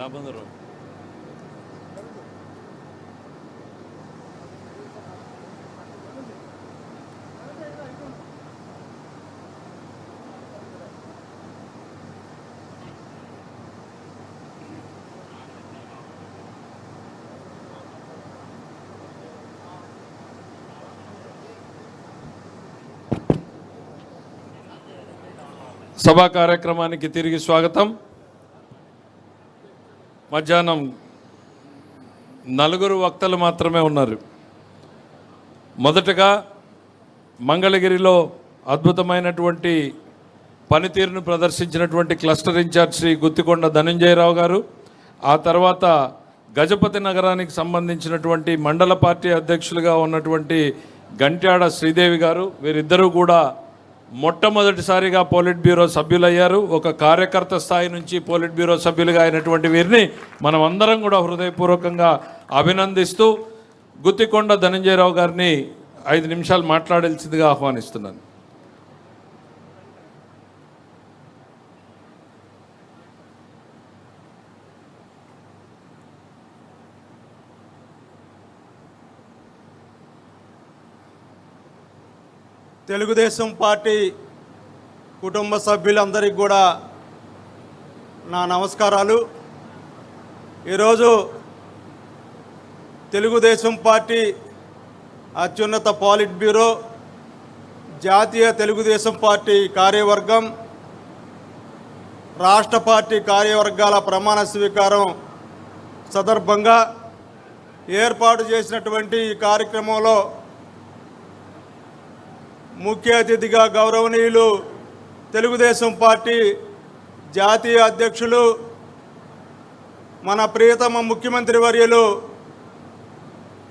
దాబందరు సభా కార్యక్రమానికి తిరిగి స్వాగతం. మధ్యాహ్నం 4 వక్తలు మాత్రమే ఉన్నారు. మొదటగా మంగళగిరిలో అద్భుతమైనటువంటి పనితీరును ప్రదర్శించినటువంటి క్లస్టర్ ఇన్ఛార్జ్ శ్రీ గుత్తికొండ ధనంజయరావు గారు, ఆ తర్వాత గజపతి నగరానికి సంబంధించినటువంటి మండల పార్టీ అధ్యక్షులుగా ఉన్నటువంటి గంట్యాడ శ్రీదేవి గారు, వీరిద్దరూ కూడా మొట్టమొదటిసారిగా పోలిట్ బ్యూరో సభ్యులయ్యారు. ఒక కార్యకర్త స్థాయి నుంచి పోలిట్ బ్యూరో సభ్యులుగా అయినటువంటి వీరిని మనం అందరం కూడా హృదయపూర్వకంగా అభినందిస్తూ గుత్తికొండ ధనంజయరావు గారిని 5 నిమిషాలు మాట్లాడాల్సిందిగా ఆహ్వానిస్తున్నాను. తెలుగుదేశం పార్టీ కుటుంబ సభ్యులందరికీ కూడా నా నమస్కారాలు. ఈరోజు తెలుగుదేశం పార్టీ అత్యున్నత పాలిట్ బ్యూరో, జాతీయ తెలుగుదేశం పార్టీ కార్యవర్గం, రాష్ట్ర పార్టీ కార్యవర్గాల ప్రమాణ స్వీకారం సందర్భంగా ఏర్పాటు చేసినటువంటి ఈ కార్యక్రమంలో ముఖ్య అతిథిగా గౌరవనీయులు తెలుగుదేశం పార్టీ జాతీయ అధ్యక్షులు, మన ప్రియతమ ముఖ్యమంత్రి వర్యులు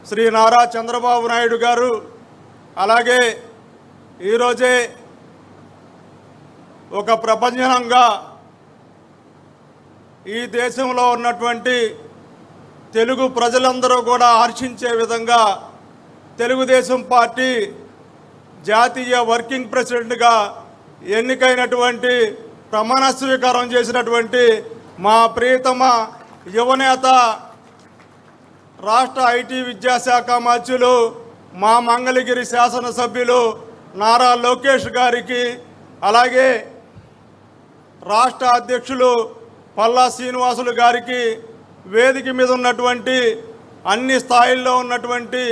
శ్రీ నారా చంద్రబాబు నాయుడు గారు, అలాగే ఈరోజే ఒక ప్రపంచంగా ఈ దేశంలో ఉన్నటువంటి తెలుగు ప్రజలందరూ కూడా హర్షించే విధంగా తెలుగుదేశం పార్టీ జాతీయ వర్కింగ్ ప్రెసిడెంట్గా ఎన్నికైనటువంటి ప్రమాణ స్వీకారం చేసినటువంటి మా ప్రియతమ యువనేత, రాష్ట్ర ఐటీ విద్యాశాఖ మంత్రులు, మా మంగళగిరి శాసనసభ్యులు నారా లోకేష్ గారికి, అలాగే రాష్ట్ర అధ్యక్షులు పల్లా శ్రీనివాసులు గారికి, వేదిక మీద ఉన్నటువంటి అన్ని స్థాయిల్లో ఉన్నటువంటి